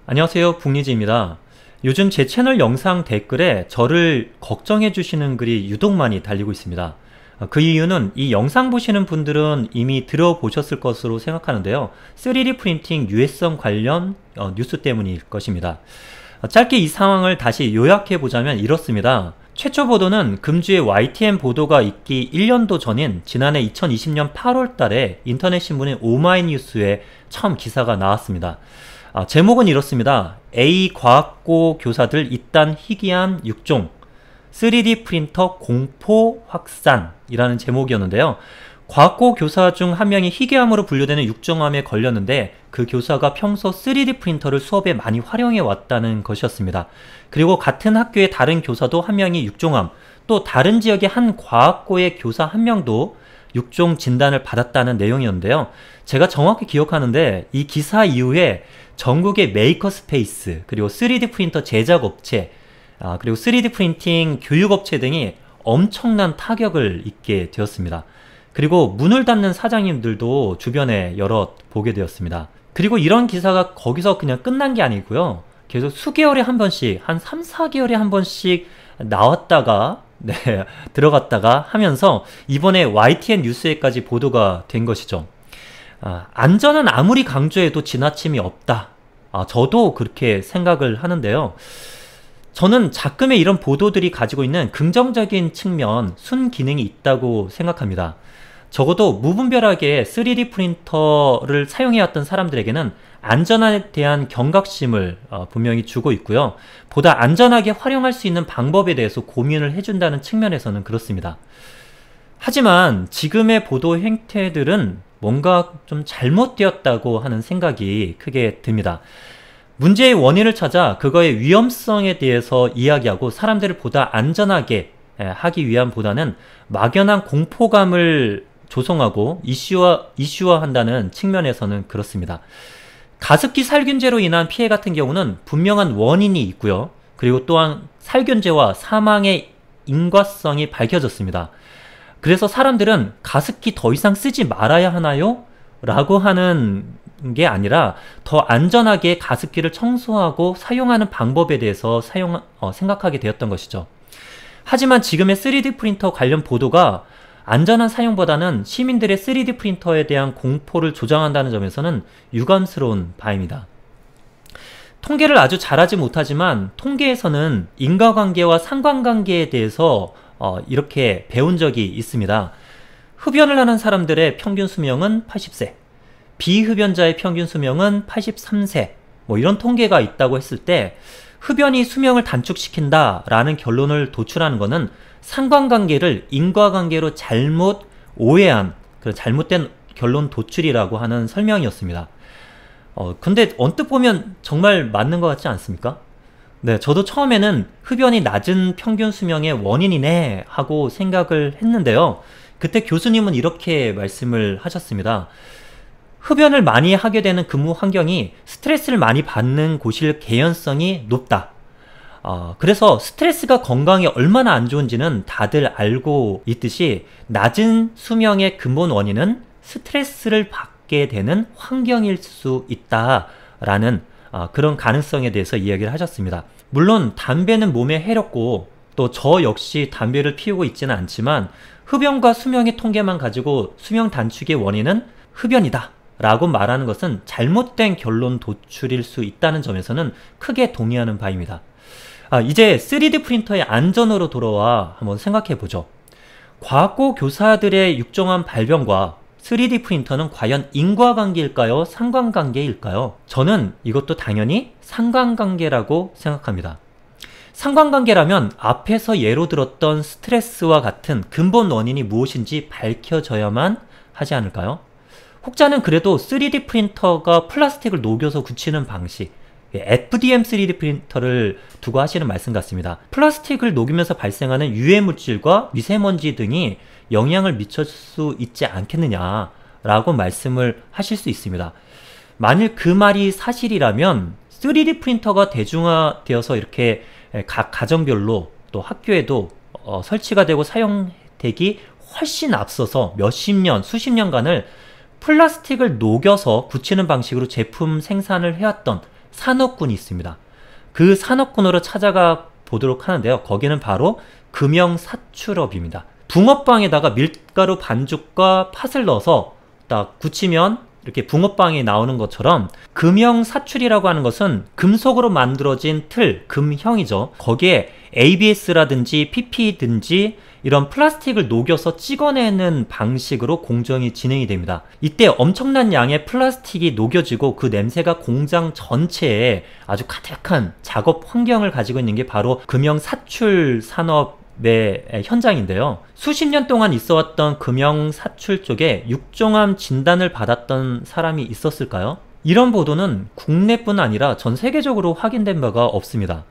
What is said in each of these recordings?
안녕하세요, 북리지입니다. 요즘 제 채널 영상 댓글에 저를 걱정해 주시는 글이 유독 많이 달리고 있습니다. 그 이유는 이 영상 보시는 분들은 이미 들어보셨을 것으로 생각하는데요. 3D 프린팅 유해성 관련 뉴스 때문일 것입니다. 짧게 이 상황을 다시 요약해 보자면 이렇습니다. 최초 보도는 금주에 YTN 보도가 있기 1년도 전인 지난해 2020년 8월 달에 인터넷 신문인 오마이뉴스에 처음 기사가 나왔습니다. 제목은 이렇습니다. A 과학고 교사들 잇단 희귀한 육종 3D 프린터 공포 확산이라는 제목이었는데요. 과학고 교사 중 한 명이 희귀암으로 분류되는 육종암에 걸렸는데 그 교사가 평소 3D 프린터를 수업에 많이 활용해 왔다는 것이었습니다. 그리고 같은 학교의 다른 교사도 한 명이 육종암, 또 다른 지역의 한 과학고의 교사 한 명도 육종 진단을 받았다는 내용이었는데요. 제가 정확히 기억하는데 이 기사 이후에 전국의 메이커 스페이스, 그리고 3D 프린터 제작업체, 그리고 3D 프린팅 교육업체 등이 엄청난 타격을 입게 되었습니다. 그리고 문을 닫는 사장님들도 주변에 여럿 보게 되었습니다. 그리고 이런 기사가 거기서 그냥 끝난 게 아니고요. 계속 수개월에 한 번씩, 한 3, 4개월에 한 번씩 나왔다가 들어갔다가 하면서 이번에 YTN 뉴스에까지 보도가 된 것이죠. 안전은 아무리 강조해도 지나침이 없다. 저도 그렇게 생각을 하는데요. 저는 가끔의 이런 보도들이 가지고 있는 긍정적인 측면, 순기능이 있다고 생각합니다. 적어도 무분별하게 3D 프린터를 사용해왔던 사람들에게는 안전에 대한 경각심을 분명히 주고 있고요. 보다 안전하게 활용할 수 있는 방법에 대해서 고민을 해준다는 측면에서는 그렇습니다. 하지만 지금의 보도 행태들은 뭔가 좀 잘못되었다고 하는 생각이 크게 듭니다. 문제의 원인을 찾아 그거의 위험성에 대해서 이야기하고 사람들을 보다 안전하게 하기 위함보다는 막연한 공포감을 조성하고 이슈화한다는 측면에서는 그렇습니다. 가습기 살균제로 인한 피해 같은 경우는 분명한 원인이 있고요. 그리고 또한 살균제와 사망의 인과성이 밝혀졌습니다. 그래서 사람들은 가습기 더 이상 쓰지 말아야 하나요? 라고 하는 게 아니라 더 안전하게 가습기를 청소하고 사용하는 방법에 대해서 생각하게 되었던 것이죠. 하지만 지금의 3D 프린터 관련 보도가 안전한 사용보다는 시민들의 3D 프린터에 대한 공포를 조장한다는 점에서는 유감스러운 바입니다. 통계를 아주 잘하지 못하지만 통계에서는 인과관계와 상관관계에 대해서 이렇게 배운 적이 있습니다. 흡연을 하는 사람들의 평균 수명은 80세, 비흡연자의 평균 수명은 83세, 이런 통계가 있다고 했을 때 흡연이 수명을 단축시킨다 라는 결론을 도출하는 것은 상관관계를 인과관계로 잘못 오해한 그런 잘못된 결론 도출이라고 하는 설명이었습니다. 근데 언뜻 보면 정말 맞는 것 같지 않습니까? 네, 저도 처음에는 흡연이 낮은 평균 수명의 원인이네 하고 생각을 했는데요. 그때 교수님은 이렇게 말씀을 하셨습니다. 흡연을 많이 하게 되는 근무 환경이 스트레스를 많이 받는 곳일 개연성이 높다. 그래서 스트레스가 건강에 얼마나 안 좋은지는 다들 알고 있듯이 낮은 수명의 근본 원인은 스트레스를 받게 되는 환경일 수 있다라는 그런 가능성에 대해서 이야기를 하셨습니다. 물론 담배는 몸에 해롭고 또 저 역시 담배를 피우고 있지는 않지만 흡연과 수명의 통계만 가지고 수명 단축의 원인은 흡연이다 라고 말하는 것은 잘못된 결론 도출일 수 있다는 점에서는 크게 동의하는 바입니다. 이제 3D 프린터의 안전으로 돌아와 한번 생각해 보죠. 과학고 교사들의 육종암 발병과 3D 프린터는 과연 인과관계일까요? 상관관계일까요? 저는 이것도 당연히 상관관계라고 생각합니다. 상관관계라면 앞에서 예로 들었던 스트레스와 같은 근본 원인이 무엇인지 밝혀져야만 하지 않을까요? 혹자는 그래도 3D 프린터가 플라스틱을 녹여서 굳히는 방식, FDM 3D 프린터를 두고 하시는 말씀 같습니다. 플라스틱을 녹이면서 발생하는 유해 물질과 미세먼지 등이 영향을 미칠 수 있지 않겠느냐라고 말씀을 하실 수 있습니다. 만일 그 말이 사실이라면 3D 프린터가 대중화되어서 이렇게 각 가정별로 또 학교에도 설치가 되고 사용되기 훨씬 앞서서 몇십 년, 수십 년간을 플라스틱을 녹여서 굳히는 방식으로 제품 생산을 해왔던 산업군이 있습니다. 그 산업군으로 찾아가 보도록 하는데요. 거기는 바로 금영사출업입니다. 붕어빵에다가 밀가루 반죽과 팥을 넣어서 딱 굳히면 이렇게 붕어빵이 나오는 것처럼 금형사출이라고 하는 것은 금속으로 만들어진 틀, 금형이죠. 거기에 ABS라든지 PP든지 이런 플라스틱을 녹여서 찍어내는 방식으로 공정이 진행이 됩니다. 이때 엄청난 양의 플라스틱이 녹여지고 그 냄새가 공장 전체에 아주 가득한 작업 환경을 가지고 있는 게 바로 금형사출 산업의 현장인데요. 수십 년 동안 있어왔던 금형사출 쪽에 육종암 진단을 받았던 사람이 있었을까요? 이런 보도는 국내뿐 아니라 전 세계적으로 확인된 바가 없습니다.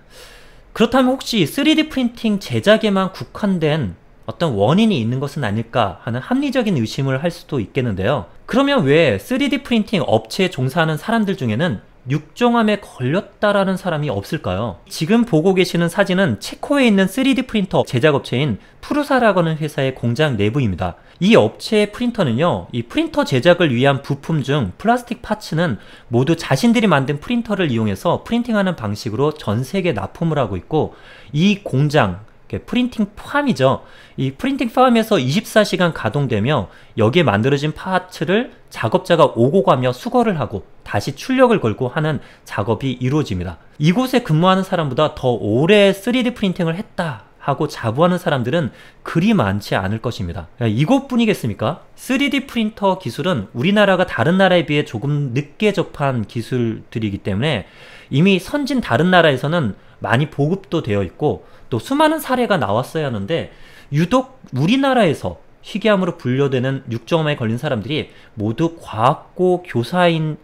그렇다면 혹시 3D 프린팅 제작에만 국한된 어떤 원인이 있는 것은 아닐까 하는 합리적인 의심을 할 수도 있겠는데요. 그러면 왜 3D 프린팅 업체에 종사하는 사람들 중에는 육종암에 걸렸다라는 사람이 없을까요? 지금 보고 계시는 사진은 체코에 있는 3D 프린터 제작업체인 푸르사라고 하는 회사의 공장 내부입니다. 이 업체의 프린터는요, 이 프린터 제작을 위한 부품 중 플라스틱 파츠는 모두 자신들이 만든 프린터를 이용해서 프린팅하는 방식으로 전 세계에 납품을 하고 있고, 이 공장, 프린팅 팜이죠. 이 프린팅 팜에서 24시간 가동되며 여기에 만들어진 파츠를 작업자가 오고 가며 수거를 하고 다시 출력을 걸고 하는 작업이 이루어집니다. 이곳에 근무하는 사람보다 더 오래 3D 프린팅을 했다 하고 자부하는 사람들은 그리 많지 않을 것입니다. 이것뿐이겠습니까? 3D 프린터 기술은 우리나라가 다른 나라에 비해 조금 늦게 접한 기술들이기 때문에 이미 선진 다른 나라에서는 많이 보급도 되어 있고 또 수많은 사례가 나왔어야 하는데 유독 우리나라에서 희귀암으로 분류되는 육종암에 걸린 사람들이 모두 과학고 교사인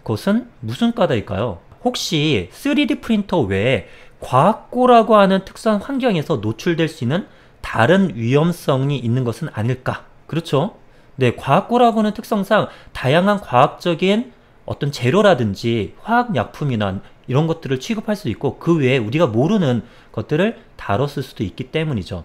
것은 무슨 까닭일까요? 혹시 3D 프린터 외에 과학고라고 하는 특수한 환경에서 노출될 수 있는 다른 위험성이 있는 것은 아닐까? 그렇죠? 네, 과학고라고 하는 특성상 다양한 과학적인 어떤 재료라든지 화학약품이나 이런 것들을 취급할 수 있고 그 외에 우리가 모르는 것들을 다뤘을 수도 있기 때문이죠.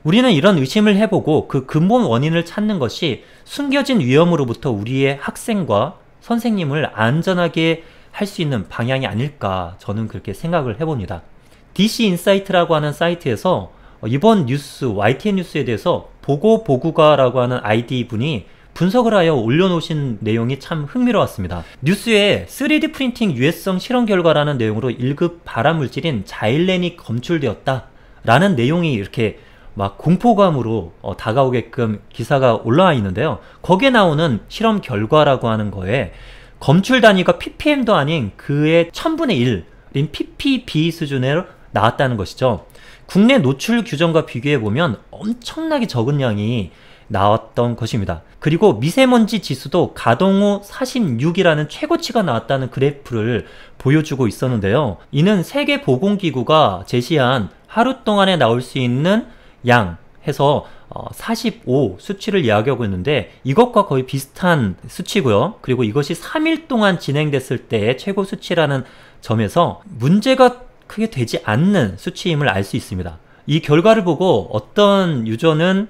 우리는 이런 의심을 해보고 그 근본 원인을 찾는 것이 숨겨진 위험으로부터 우리의 학생과 선생님을 안전하게 할 수 있는 방향이 아닐까 저는 그렇게 생각을 해봅니다. DC 인사이트라고 하는 사이트에서 이번 뉴스, YTN 뉴스에 대해서 보고보구가라고 하는 아이디 분이 분석을 하여 올려놓으신 내용이 참 흥미로웠습니다. 뉴스에 3D 프린팅 유해성 실험 결과라는 내용으로 1급 발암물질인 자일렌이 검출되었다 라는 내용이 이렇게 막 공포감으로 다가오게끔 기사가 올라와 있는데요. 거기에 나오는 실험 결과라고 하는 거에 검출 단위가 ppm도 아닌 그의 1000분의 1인 ppb 수준으로 나왔다는 것이죠. 국내 노출 규정과 비교해보면 엄청나게 적은 양이 나왔던 것입니다. 그리고 미세먼지 지수도 가동 후 46이라는 최고치가 나왔다는 그래프를 보여주고 있었는데요. 이는 세계보건기구가 제시한 하루 동안에 나올 수 있는 양 해서 45 수치를 이야기하고 있는데 이것과 거의 비슷한 수치고요. 그리고 이것이 3일 동안 진행됐을 때의 최고 수치라는 점에서 문제가 크게 되지 않는 수치임을 알 수 있습니다. 이 결과를 보고 어떤 유저는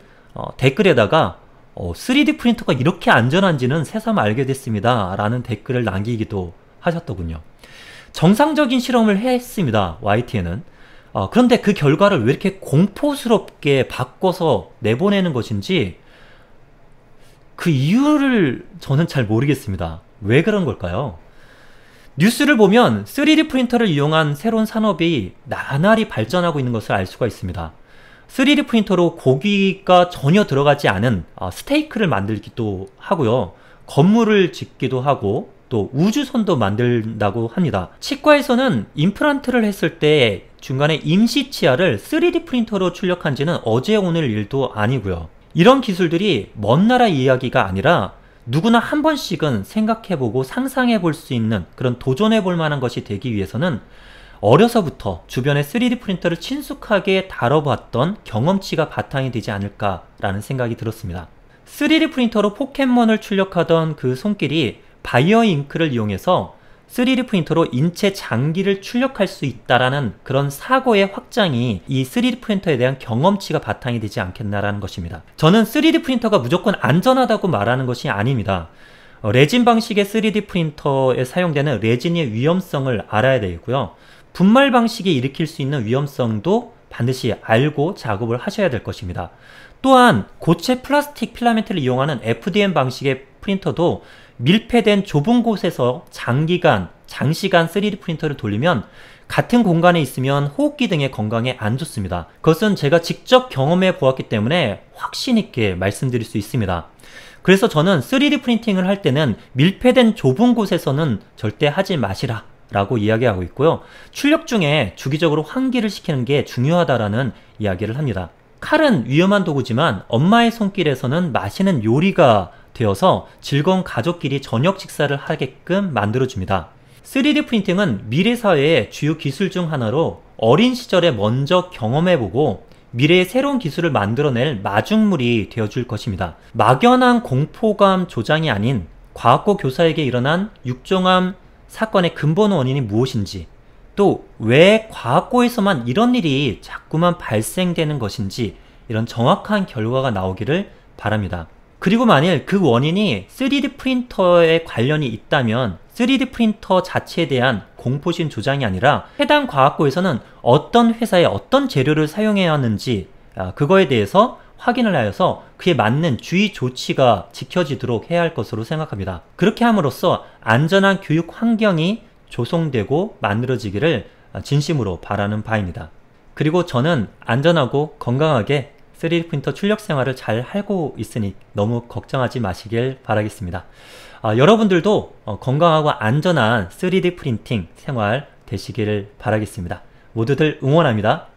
댓글에다가 3D 프린터가 이렇게 안전한지는 새삼 알게 됐습니다 라는 댓글을 남기기도 하셨더군요. 정상적인 실험을 했습니다. YTN은. 그런데 그 결과를 왜 이렇게 공포스럽게 바꿔서 내보내는 것인지 그 이유를 저는 잘 모르겠습니다. 왜 그런 걸까요? 뉴스를 보면 3D 프린터를 이용한 새로운 산업이 나날이 발전하고 있는 것을 알 수가 있습니다. 3D 프린터로 고기가 전혀 들어가지 않은 스테이크를 만들기도 하고요. 건물을 짓기도 하고 또 우주선도 만든다고 합니다. 치과에서는 임플란트를 했을 때 중간에 임시 치아를 3D 프린터로 출력한 지는 어제 오늘 일도 아니고요. 이런 기술들이 먼 나라 이야기가 아니라 누구나 한 번씩은 생각해보고 상상해볼 수 있는 그런 도전해볼 만한 것이 되기 위해서는 어려서부터 주변의 3D 프린터를 친숙하게 다뤄봤던 경험치가 바탕이 되지 않을까라는 생각이 들었습니다. 3D 프린터로 포켓몬을 출력하던 그 손길이 바이어 잉크를 이용해서 3D 프린터로 인체 장기를 출력할 수 있다라는 그런 사고의 확장이 이 3D 프린터에 대한 경험치가 바탕이 되지 않겠나라는 것입니다. 저는 3D 프린터가 무조건 안전하다고 말하는 것이 아닙니다. 레진 방식의 3D 프린터에 사용되는 레진의 위험성을 알아야 되고요. 분말 방식이 일으킬 수 있는 위험성도 반드시 알고 작업을 하셔야 될 것입니다. 또한 고체 플라스틱 필라멘트를 이용하는 FDM 방식의 프린터도 밀폐된 좁은 곳에서 장시간 3D 프린터를 돌리면 같은 공간에 있으면 호흡기 등의 건강에 안 좋습니다. 그것은 제가 직접 경험해 보았기 때문에 확신 있게 말씀드릴 수 있습니다. 그래서 저는 3D 프린팅을 할 때는 밀폐된 좁은 곳에서는 절대 하지 마시라 라고 이야기하고 있고요. 출력 중에 주기적으로 환기를 시키는 게 중요하다라는 이야기를 합니다. 칼은 위험한 도구지만 엄마의 손길에서는 맛있는 요리가 되어서 즐거운 가족끼리 저녁 식사를 하게끔 만들어줍니다. 3D 프린팅은 미래 사회의 주요 기술 중 하나로 어린 시절에 먼저 경험해보고 미래의 새로운 기술을 만들어낼 마중물이 되어줄 것입니다. 막연한 공포감 조장이 아닌 과학고 교사에게 일어난 육종암 사건의 근본 원인이 무엇인지, 또 왜 과학고에서만 이런 일이 자꾸만 발생되는 것인지 이런 정확한 결과가 나오기를 바랍니다. 그리고 만일 그 원인이 3D 프린터에 관련이 있다면 3D 프린터 자체에 대한 공포심 조장이 아니라 해당 과학고에서는 어떤 회사의 어떤 재료를 사용해야 하는지 그거에 대해서 확인을 하여서 그에 맞는 주의 조치가 지켜지도록 해야 할 것으로 생각합니다. 그렇게 함으로써 안전한 교육 환경이 조성되고 만들어지기를 진심으로 바라는 바입니다. 그리고 저는 안전하고 건강하게 3D 프린터 출력 생활을 잘 하고 있으니 너무 걱정하지 마시길 바라겠습니다. 여러분들도 건강하고 안전한 3D 프린팅 생활 되시기를 바라겠습니다. 모두들 응원합니다.